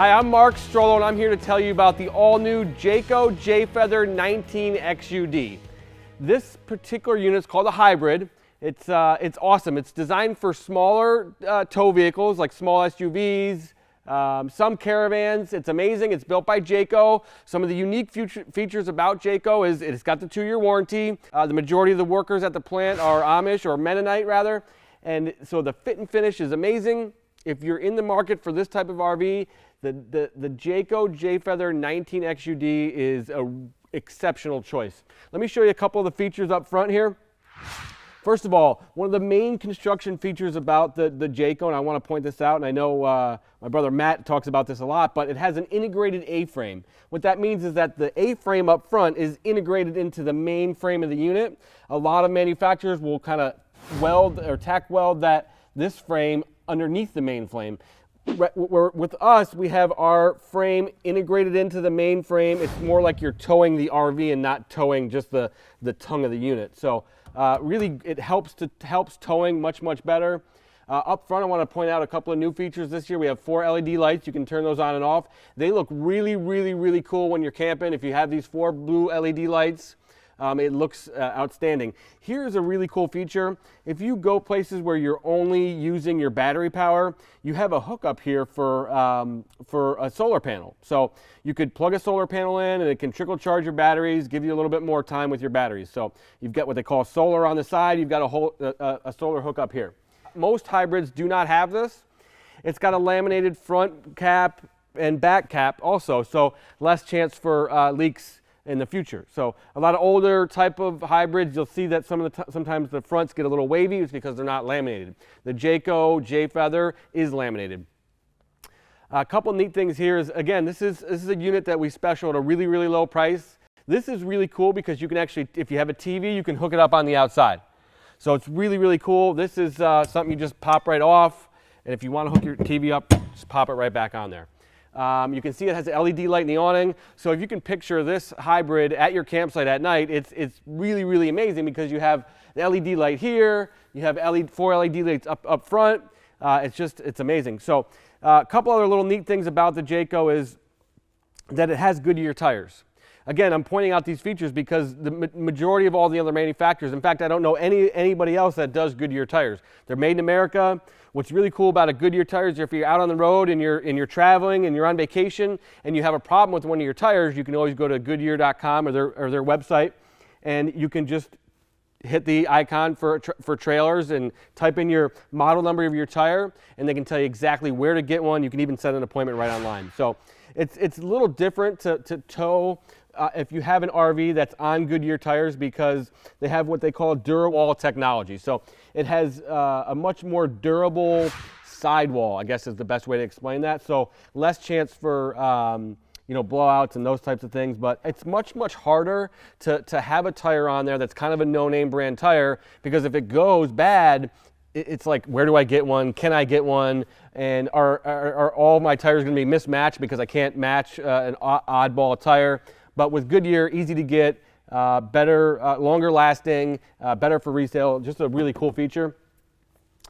Hi, I'm Mark Strollo, and I'm here to tell you about the all-new Jayco J-Feather 19 XUD. This particular unit is called a hybrid. It's awesome. It's designed for smaller tow vehicles like small SUVs, some caravans. It's amazing. It's built by Jayco. Some of the unique features about Jayco is it's got the 2-year warranty. The majority of the workers at the plant are Amish, or Mennonite rather, and so the fit and finish is amazing. If you're in the market for this type of RV, the Jayco J-Feather 19 XUD is an exceptional choice. Let me show you a couple of the features up front here. First of all, one of the main construction features about the Jayco, and I want to point this out, and I know my brother Matt talks about this a lot, but it has an integrated A-frame. What that means is that the A-frame up front is integrated into the main frame of the unit. A lot of manufacturers will kind of weld or tack weld this frame underneath the main frame. With us, we have our frame integrated into the main frame. It's more like you're towing the RV and not towing just the tongue of the unit. So really, it helps towing much better. Up front, I want to point out a couple of new features this year. We have 4 LED lights. You can turn those on and off. They look really cool when you're camping. If you have these 4 blue LED lights, it looks outstanding. Here's a really cool feature. If you go places where you're only using your battery power, you have a hookup here for a solar panel. So you could plug a solar panel in and it can trickle charge your batteries, give you a little bit more time with your batteries. So you've got what they call solar on the side, you've got a solar hookup here. Most hybrids do not have this. It's got a laminated front cap and back cap also, so less chance for leaks in the future. So a lot of older type of hybrids, you'll see that sometimes the fronts get a little wavy. It's because they're not laminated. The Jayco J-Feather is laminated. A couple neat things here is, again, this is a unit that we special at a really low price. This is really cool because you can actually, if you have a TV, you can hook it up on the outside. So it's really cool. This is something you just pop right off, and if you want to hook your TV up, just pop it right back on there. You can see it has an LED light in the awning. So if you can picture this hybrid at your campsite at night, it's really amazing because you have the LED light here, you have 4 LED lights up front. It's amazing. So a couple other little neat things about the Jayco is that it has Goodyear tires. Again, I'm pointing out these features because the majority of all the other manufacturers, in fact, I don't know anybody else that does Goodyear tires. They're made in America. What's really cool about a Goodyear tire is if you're out on the road and you're traveling and you're on vacation and you have a problem with one of your tires, you can always go to Goodyear.com or their website, and you can just hit the icon for trailers and type in your model number of your tire, and they can tell you exactly where to get one. You can even set an appointment right online. So it's a little different to tow if you have an RV that's on Goodyear tires because they have what they call DuraWall technology. So it has a much more durable sidewall, I guess is the best way to explain that. So less chance for blowouts and those types of things, but it's much harder to have a tire on there that's kind of a no-name brand tire, because if it goes bad, it's like, where do I get one? Can I get one? And are all my tires going to be mismatched because I can't match an oddball tire? But with Goodyear, easy to get, better, longer lasting, better for resale, just a really cool feature.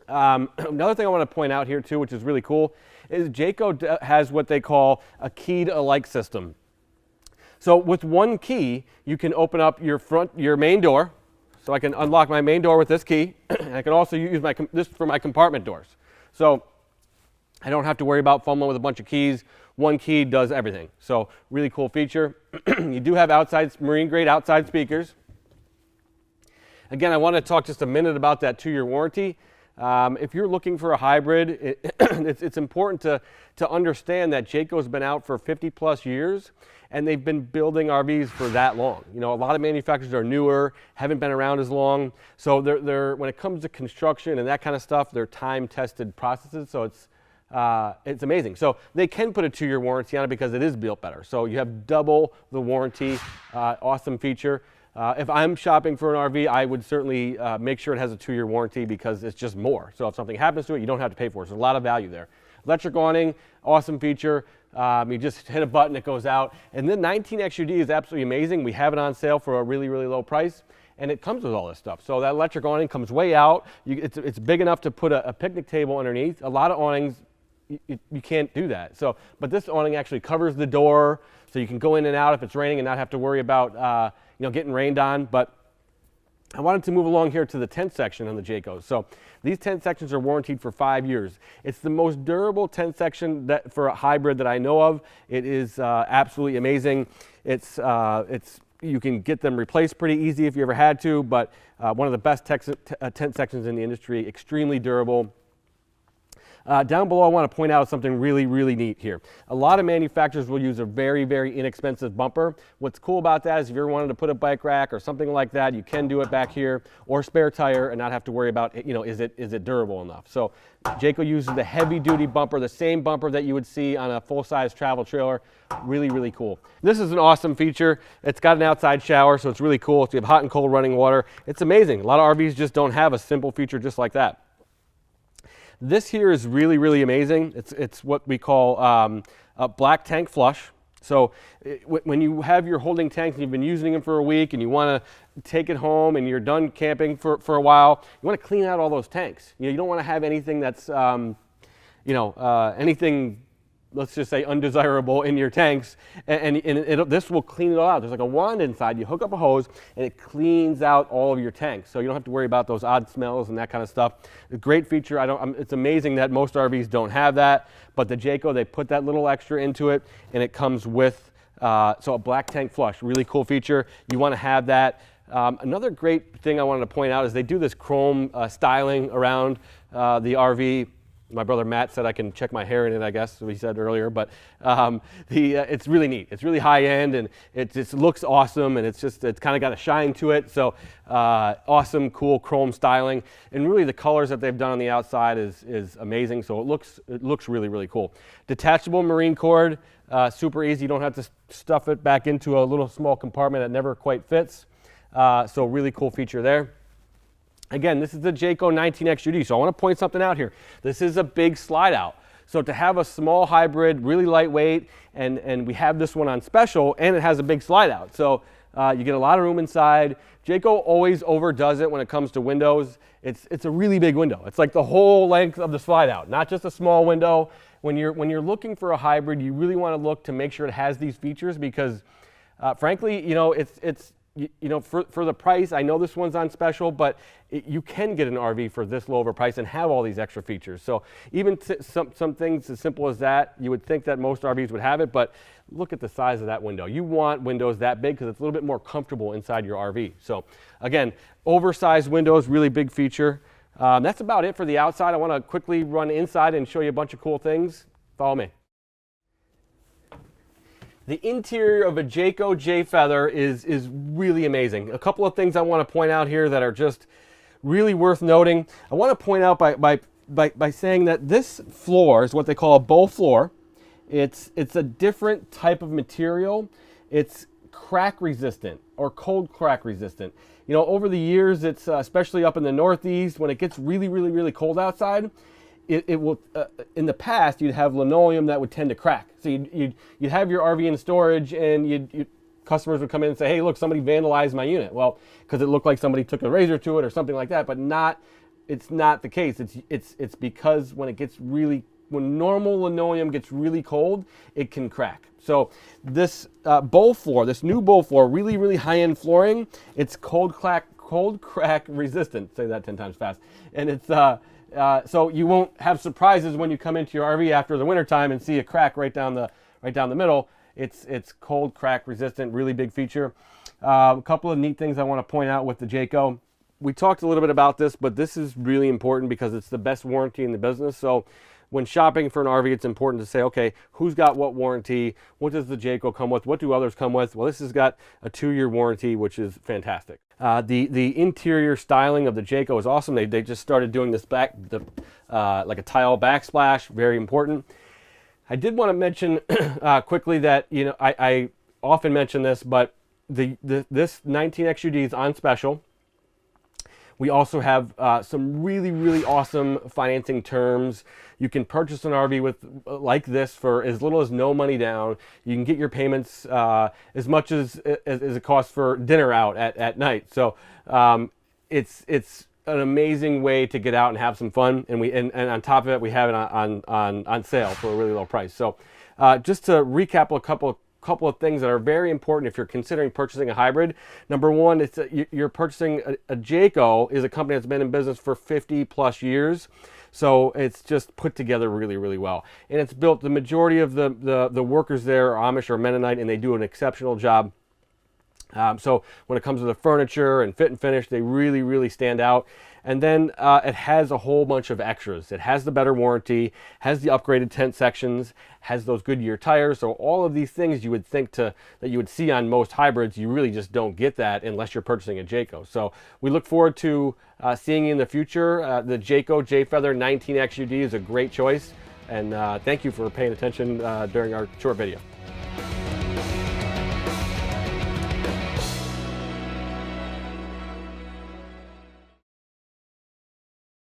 Another thing I want to point out here too, which is really cool, is Jayco has what they call a keyed alike system. So with one key, you can open up your main door. So I can unlock my main door with this key, and I can also use this for my compartment doors. So I don't have to worry about fumbling with a bunch of keys. One key does everything. So really cool feature. You do have marine grade outside speakers. Again, I want to talk just a minute about that 2-year warranty. If you're looking for a hybrid, it's important to understand that Jayco's been out for 50+ years, and they've been building RVs for that long. You know, a lot of manufacturers are newer, haven't been around as long. So when it comes to construction and that kind of stuff, they're time-tested processes. So it's amazing. So they can put a 2-year warranty on it because it is built better. So you have double the warranty. Awesome feature. If I'm shopping for an RV, I would certainly make sure it has a 2-year warranty because it's just more. So if something happens to it, you don't have to pay for it. So there's a lot of value there. Electric awning, awesome feature. You just hit a button, it goes out. And the 19 XUD is absolutely amazing. We have it on sale for a really low price. And it comes with all this stuff. So that electric awning comes way out. It's big enough to put a picnic table underneath. A lot of awnings you can't do that. So, but this awning actually covers the door, so you can go in and out if it's raining and not have to worry about getting rained on. But I wanted to move along here to the tent section on the Jayco. So these tent sections are warranted for 5 years. It's the most durable tent section for a hybrid that I know of. It is absolutely amazing. You can get them replaced pretty easy if you ever had to, but one of the best tent sections in the industry, extremely durable. Down below, I want to point out something really, really neat here. A lot of manufacturers will use a very, very inexpensive bumper. What's cool about that is if you ever wanted to put a bike rack or something like that, you can do it back here, or spare tire, and not have to worry about, is it durable enough? So Jayco uses the heavy-duty bumper, the same bumper that you would see on a full-size travel trailer. Really, really cool. This is an awesome feature. It's got an outside shower, so it's really cool. So you have hot and cold running water. It's amazing. A lot of RVs just don't have a simple feature just like that. This here is really, really amazing. It's what we call a black tank flush. So when you have your holding tanks and you've been using them for a week and you want to take it home and you're done camping for a while, you want to clean out all those tanks. You don't want to have anything that's, anything, let's just say, undesirable in your tanks, and this will clean it all out. There's like a wand inside. You hook up a hose, and it cleans out all of your tanks, so you don't have to worry about those odd smells and that kind of stuff. A great feature. It's amazing that most RVs don't have that, but the Jayco, they put that little extra into it, and it comes with so a black tank flush. Really cool feature. You want to have that. Another great thing I wanted to point out is they do this chrome styling around the RV. My brother Matt said I can check my hair in it, I guess, he said earlier, but it's really neat. It's really high end, and it just looks awesome, and it's kind of got a shine to it. So awesome, cool chrome styling, and really the colors that they've done on the outside is amazing. So it looks really, really cool. Detachable marine cord, super easy. You don't have to stuff it back into a little small compartment that never quite fits. So really cool feature there. Again, this is the Jayco 19XUD, so I want to point something out here. This is a big slide out. So to have a small hybrid, really lightweight, and we have this one on special, and it has a big slide out. So you get a lot of room inside. Jayco always overdoes it when it comes to windows. It's a really big window. It's like the whole length of the slide out, not just a small window. When you're looking for a hybrid, you really want to look to make sure it has these features because, frankly, for the price, I know this one's on special, but you can get an RV for this low of a price and have all these extra features. So even some things as simple as that, you would think that most RVs would have it, but look at the size of that window. You want windows that big because it's a little bit more comfortable inside your RV. So again, oversized windows, really big feature. That's about it for the outside. I want to quickly run inside and show you a bunch of cool things. Follow me. The interior of a Jayco Jayfeather is really amazing. A couple of things I want to point out here that are just really worth noting. I want to point out by saying that this floor is what they call a bow floor. It's a different type of material. It's crack resistant or cold crack resistant. Over the years, it's especially up in the Northeast, when it gets really, really, really cold outside, it will, in the past, you'd have linoleum that would tend to crack. So you'd have your RV in storage, and customers would come in and say, hey, look, somebody vandalized my unit. Well, because it looked like somebody took a razor to it or something like that, but it's not the case. It's because when normal linoleum gets really cold, it can crack. So this bowl floor, this new bowl floor, really, really high-end flooring, it's cold crack resistant. Say that 10 times fast. And it's so you won't have surprises when you come into your RV after the wintertime and see a crack right down the middle. It's cold crack resistant, really big feature. A couple of neat things I want to point out with the Jayco. We talked a little bit about this, but this is really important because it's the best warranty in the business. So when shopping for an RV, it's important to say, okay, who's got what warranty? What does the Jayco come with? What do others come with? Well, this has got a 2-year warranty, which is fantastic. The interior styling of the Jayco is awesome. They just started doing this like a tile backsplash, very important. I did want to mention quickly that I often mention this, but this 19XUD is on special. We also have some really, really awesome financing terms. You can purchase an RV like this for as little as no money down. You can get your payments as much as it costs for dinner out at night. So it's an amazing way to get out and have some fun, and on top of it, we have it on sale for a really low price. So just to recap a couple of things that are very important if you're considering purchasing a hybrid. Number one, it's you're purchasing a Jayco is a company that's been in business for 50 plus years. So it's just put together really, really well. And it's built, the majority of the workers there are Amish or Mennonite, and they do an exceptional job. So when it comes to the furniture and fit and finish, they really, really stand out. And then it has a whole bunch of extras. It has the better warranty, has the upgraded tent sections, has those Goodyear tires. So all of these things you would think that you would see on most hybrids, you really just don't get that unless you're purchasing a Jayco. So we look forward to seeing you in the future. The Jayco Jayfeather 19XUD is a great choice. And thank you for paying attention during our short video.